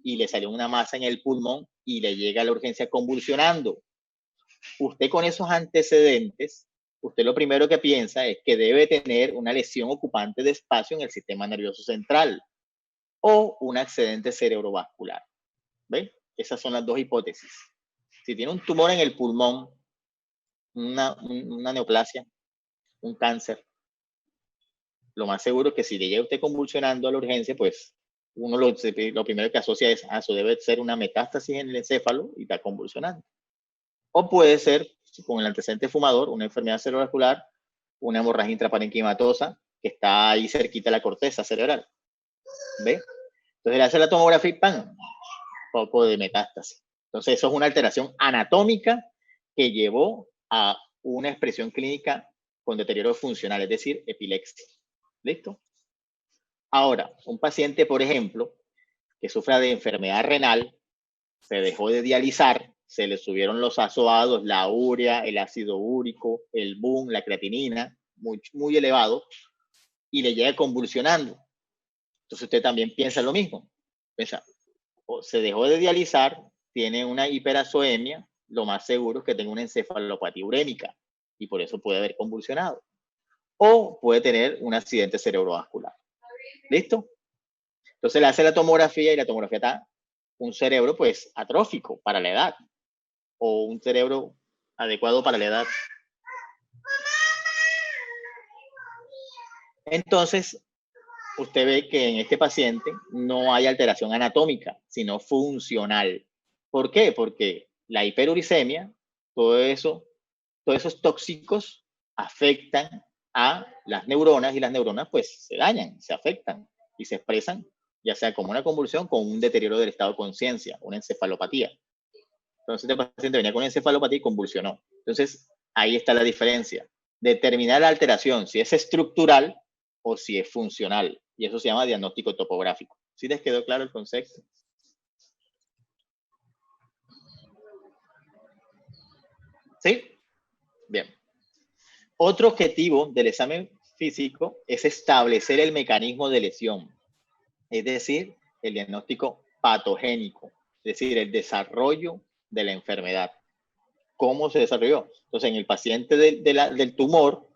y le salió una masa en el pulmón y le llega a la urgencia convulsionando. Usted con esos antecedentes, usted lo primero que piensa es que debe tener una lesión ocupante de espacio en el sistema nervioso central o un accidente cerebrovascular. ¿Ven? Esas son las dos hipótesis. Si tiene un tumor en el pulmón, una neoplasia, un cáncer, lo más seguro es que si le llega usted convulsionando a la urgencia, pues uno lo primero que asocia es, eso debe ser una metástasis en el encéfalo y está convulsionando. O puede ser, con el antecedente fumador, una enfermedad cerebrovascular, una hemorragia intraparenquimatosa que está ahí cerquita de la corteza cerebral. ¿Ve? Entonces le hace la tomografía y ¡pam! foco de metástasis. Entonces, eso es una alteración anatómica que llevó a una expresión clínica con deterioro funcional, es decir, epilepsia. ¿Listo? Ahora, un paciente, por ejemplo, que sufra de enfermedad renal, se dejó de dializar, se le subieron los azoados, la urea, el ácido úrico, el BUN, la creatinina, muy elevado, y le llega convulsionando. Entonces usted también piensa lo mismo. Piensa, o se dejó de dializar, tiene una hiperazoemia, lo más seguro es que tenga una encefalopatía urémica y por eso puede haber convulsionado. O puede tener un accidente cerebrovascular. ¿Listo? Entonces le hace la tomografía y la tomografía está un cerebro pues atrófico para la edad o un cerebro adecuado para la edad. Entonces, usted ve que en este paciente no hay alteración anatómica, sino funcional. ¿Por qué? Porque la hiperuricemia, todos esos tóxicos afectan a las neuronas y las neuronas pues se dañan, se afectan y se expresan ya sea como una convulsión, con un deterioro del estado de conciencia, una encefalopatía. Entonces este paciente venía con encefalopatía y convulsionó. Entonces ahí está la diferencia. Determinar la alteración, si es estructural o si es funcional. Y eso se llama diagnóstico topográfico. ¿Sí les quedó claro el concepto? ¿Sí? Bien. Otro objetivo del examen físico es establecer el mecanismo de lesión, es decir, el diagnóstico patogénico, es decir, el desarrollo de la enfermedad. ¿Cómo se desarrolló? Entonces, en el paciente del tumor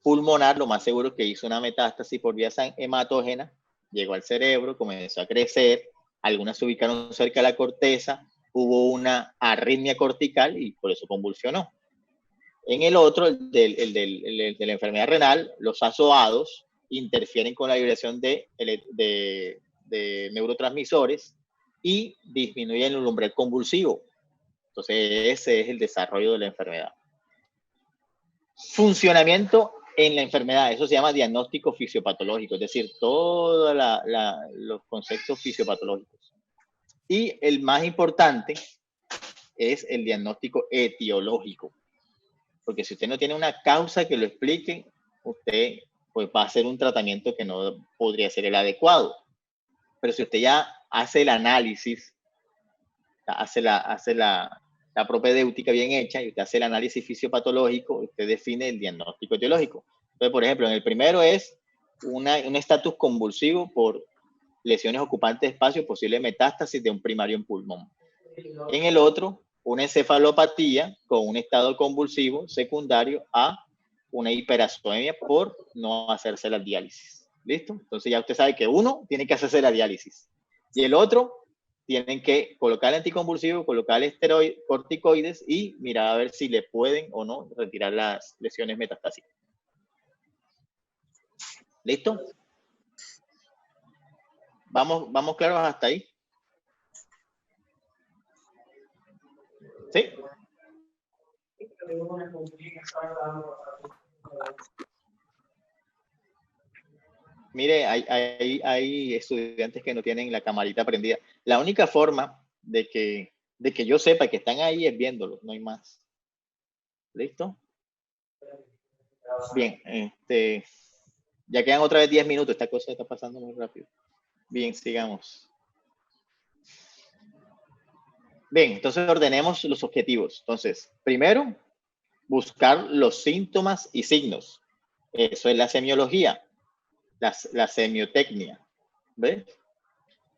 pulmonar, lo más seguro es que hizo una metástasis por vía hematógena, llegó al cerebro, comenzó a crecer, algunas se ubicaron cerca de la corteza, hubo una arritmia cortical y por eso convulsionó. En el otro, el de la enfermedad renal, los azoados interfieren con la liberación de neurotransmisores y disminuyen el umbral convulsivo. Entonces, ese es el desarrollo de la enfermedad. Funcionamiento en la enfermedad, eso se llama diagnóstico fisiopatológico, es decir, todos los conceptos fisiopatológicos. Y el más importante es el diagnóstico etiológico. Porque si usted no tiene una causa que lo explique, usted pues, va a hacer un tratamiento que no podría ser el adecuado. Pero si usted ya hace el análisis, hace la propedéutica bien hecha y usted hace el análisis fisiopatológico, usted define el diagnóstico etiológico. Entonces, por ejemplo, en el primero es un estatus convulsivo por lesiones ocupantes de espacio, posible metástasis de un primario en pulmón. En el otro, una encefalopatía con un estado convulsivo secundario a una hiperazoemia por no hacerse la diálisis. ¿Listo? Entonces ya usted sabe que uno tiene que hacerse la diálisis y el otro tienen que colocar el anticonvulsivo, colocar corticoides y mirar a ver si le pueden o no retirar las lesiones metastásicas. ¿Listo? ¿Vamos claros hasta ahí? ¿Sí? Mire, hay estudiantes que no tienen la camarita prendida. La única forma de que yo sepa que están ahí es viéndolos, no hay más. ¿Listo? Bien, ya quedan otra vez 10 minutos. Esta cosa está pasando muy rápido. Bien, sigamos. Bien, entonces ordenemos los objetivos. Entonces, primero, buscar los síntomas y signos. Eso es la semiología, la semiotecnia. ¿Ves?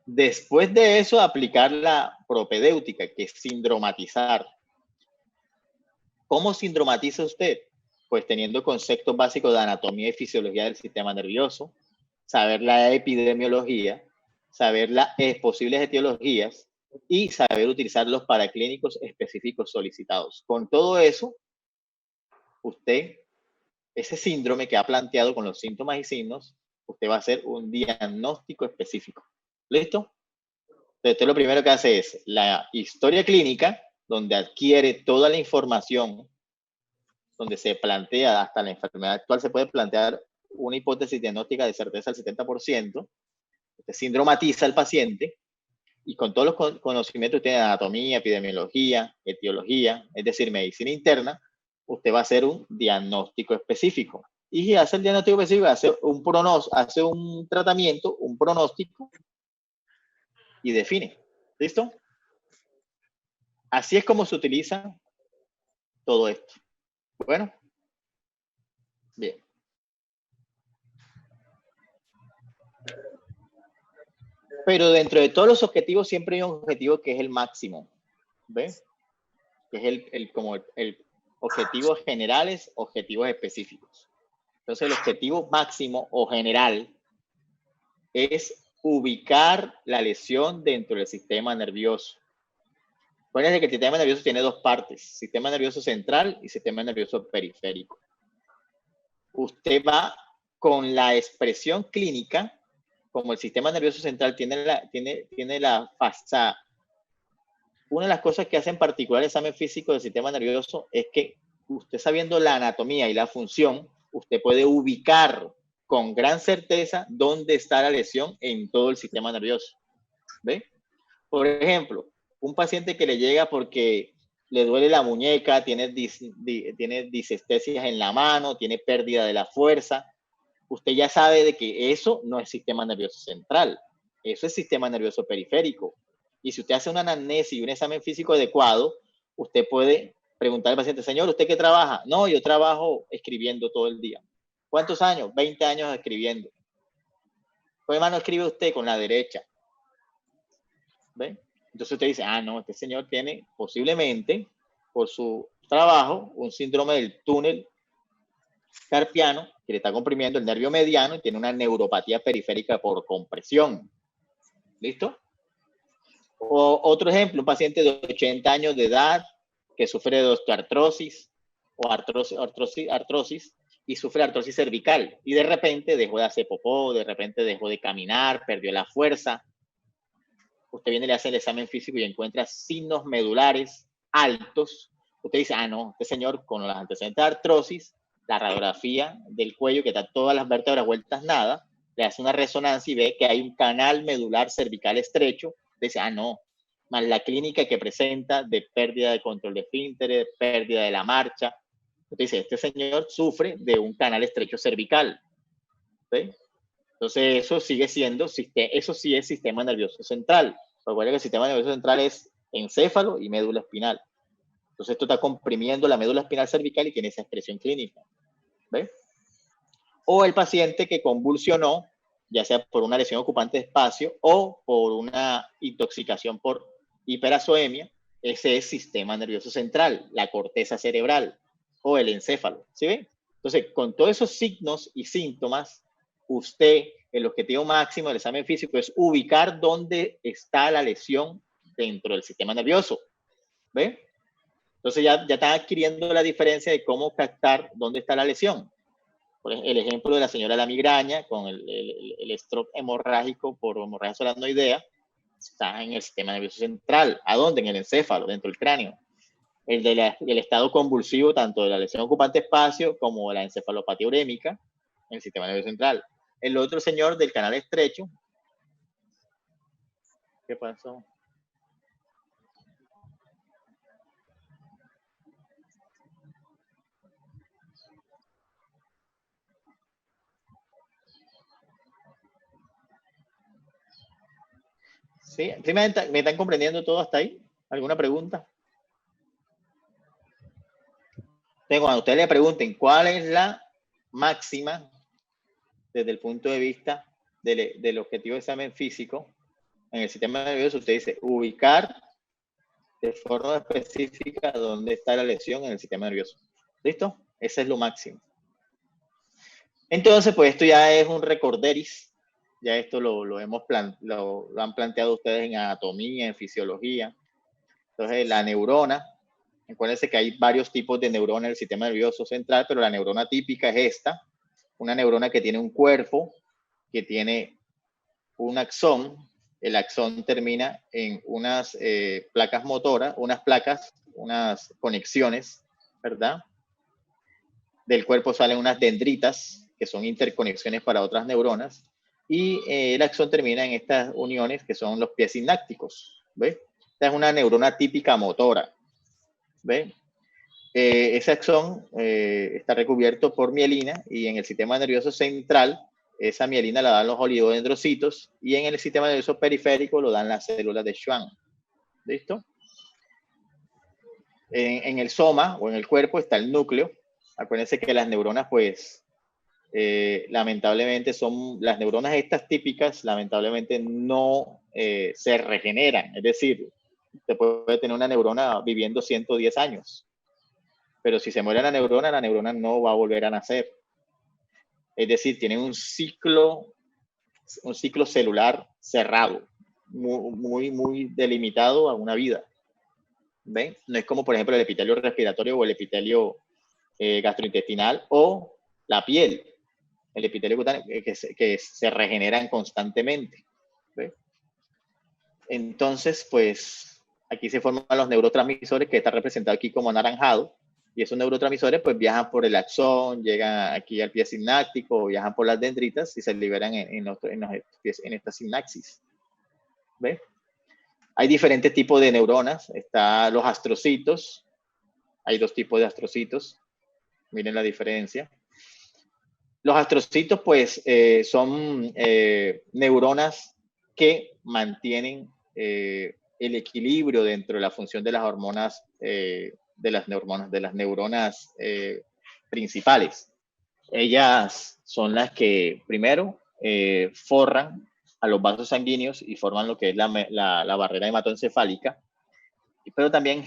Después de eso, aplicar la propedéutica, que es sindromatizar. ¿Cómo sindromatiza usted? Pues teniendo conceptos básicos de anatomía y fisiología del sistema nervioso, saber la epidemiología, saber las posibles etiologías y saber utilizar los paraclínicos específicos solicitados. Con todo eso, usted, ese síndrome que ha planteado con los síntomas y signos, usted va a hacer un diagnóstico específico. ¿Listo? Entonces, lo primero que hace es la historia clínica, donde adquiere toda la información, donde se plantea hasta la enfermedad actual, se puede plantear una hipótesis diagnóstica de certeza al 70%, usted sindromatiza al paciente y con todos los conocimientos que tiene de anatomía, epidemiología, etiología, es decir, medicina interna, usted va a hacer un diagnóstico específico. Y si hace el diagnóstico específico, hace un tratamiento, un pronóstico y define. ¿Listo? Así es como se utiliza todo esto. Bueno. Bien. Pero dentro de todos los objetivos siempre hay un objetivo que es el máximo. ¿Ves? Que es como el objetivos generales, objetivos específicos. Entonces el objetivo máximo o general es ubicar la lesión dentro del sistema nervioso. Acuérdense que el sistema nervioso tiene dos partes, sistema nervioso central y sistema nervioso periférico. Usted va con la expresión clínica, como el sistema nervioso central tiene la fase. Una de las cosas que hace en particular el examen físico del sistema nervioso es que usted sabiendo la anatomía y la función, usted puede ubicar con gran certeza dónde está la lesión en todo el sistema nervioso. ¿Ve? Por ejemplo, un paciente que le llega porque le duele la muñeca, tiene disestesias en la mano, tiene pérdida de la fuerza, usted ya sabe de que eso no es sistema nervioso central, eso es sistema nervioso periférico. Y si usted hace una anamnesis y un examen físico adecuado, usted puede preguntar al paciente, señor, ¿usted qué trabaja? No, yo trabajo escribiendo todo el día. ¿Cuántos años? 20 años escribiendo. ¿Con qué mano escribe usted? Con la derecha. ¿Ve? Entonces usted dice, ah, no, este señor tiene posiblemente, por su trabajo, un síndrome del túnel carpiano, que le está comprimiendo el nervio mediano y tiene una neuropatía periférica por compresión. ¿Listo? O otro ejemplo, un paciente de 80 años de edad que sufre de osteoartrosis o artrosis y sufre artrosis cervical y de repente dejó de hacer popó, de repente dejó de caminar, perdió la fuerza. Usted viene y le hace el examen físico y encuentra signos medulares altos. Usted dice, ah, no, este señor con los antecedentes de artrosis, la radiografía del cuello, que está todas las vértebras vueltas nada, le hace una resonancia y ve que hay un canal medular cervical estrecho. Dice, ah, no, más la clínica que presenta de pérdida de control de esfínteres, pérdida de la marcha. Usted dice, este señor sufre de un canal estrecho cervical. ¿Sí? Entonces, eso sigue siendo, eso sí es sistema nervioso central. Recuerda que el sistema nervioso central es encéfalo y médula espinal. Entonces, esto está comprimiendo la médula espinal cervical y tiene esa expresión clínica. ¿Ves? O el paciente que convulsionó, ya sea por una lesión ocupante de espacio o por una intoxicación por hiperazoemia, ese es sistema nervioso central, la corteza cerebral o el encéfalo. ¿Sí ven? Entonces, con todos esos signos y síntomas, usted, el objetivo máximo del examen físico es ubicar dónde está la lesión dentro del sistema nervioso. ¿Ve? Entonces ya están adquiriendo la diferencia de cómo captar dónde está la lesión. Por ejemplo, el ejemplo de la señora de la migraña con el stroke hemorrágico por hemorragia solanoidea está en el sistema nervioso central. ¿A dónde? En el encéfalo, dentro del cráneo. El estado convulsivo, tanto de la lesión ocupante espacio como la encefalopatía urémica, en el sistema nervioso central. El otro señor del canal estrecho. ¿Qué pasó? ¿Sí? ¿Sí me están comprendiendo todo hasta ahí? ¿Alguna pregunta? Entonces, cuando ustedes le pregunten cuál es la máxima desde el punto de vista del objetivo de examen físico en el sistema nervioso, usted dice ubicar de forma específica dónde está la lesión en el sistema nervioso. ¿Listo? Ese es lo máximo. Entonces, pues esto ya es un recorderis. Ya esto lo han planteado ustedes en anatomía, en fisiología. Entonces, la neurona, acuérdense que hay varios tipos de neurona en el sistema nervioso central, pero la neurona típica es esta, una neurona que tiene un cuerpo, que tiene un axón, el axón termina en unas placas motoras, unas conexiones, ¿verdad? Del cuerpo salen unas dendritas, que son interconexiones para otras neuronas, y el axón termina en estas uniones que son los pies sinápticos. ¿Ves? Esta es una neurona típica motora. ¿Ves? Ese axón está recubierto por mielina y en el sistema nervioso central esa mielina la dan los oligodendrocitos y en el sistema nervioso periférico lo dan las células de Schwann. ¿Listo? En el soma o en el cuerpo está el núcleo. Acuérdense que las neuronas, pues, lamentablemente las neuronas estas típicas, lamentablemente no se regeneran. Es decir, se puede tener una neurona viviendo 110 años. Pero si se muere la neurona no va a volver a nacer. Es decir, tiene un ciclo celular cerrado, muy delimitado a una vida. ¿Ven? No es como, por ejemplo, el epitelio respiratorio o el epitelio gastrointestinal o la piel. El epitelio cutáneo que se regeneran constantemente. ¿Ven? Entonces, pues, aquí se forman los neurotransmisores, que está representado aquí como anaranjado. Y esos neurotransmisores pues viajan por el axón, llegan aquí al pie sináptico, viajan por las dendritas y se liberan en esta sinapsis. ¿Ves? Hay diferentes tipos de neuronas. Están los astrocitos. Hay dos tipos de astrocitos. Miren la diferencia. Los astrocitos pues son neuronas que mantienen el equilibrio dentro de la función de las hormonas de las neuronas principales. Ellas son las que primero forran a los vasos sanguíneos y forman lo que es la barrera hematoencefálica, pero también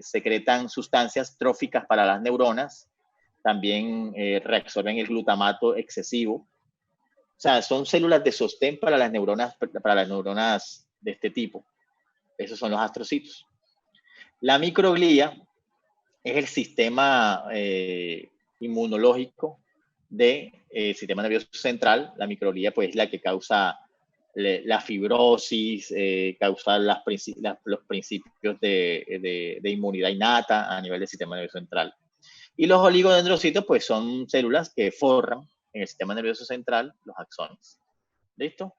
secretan sustancias tróficas para las neuronas, también reabsorben el glutamato excesivo. O sea, son células de sostén para las neuronas de este tipo. Esos son los astrocitos. La microglía es el sistema inmunológico del sistema nervioso central. La microglía pues, es la que causa la fibrosis, causa los principios de inmunidad innata a nivel del sistema nervioso central. Y los oligodendrocitos pues, son células que forran en el sistema nervioso central los axones. ¿Listo?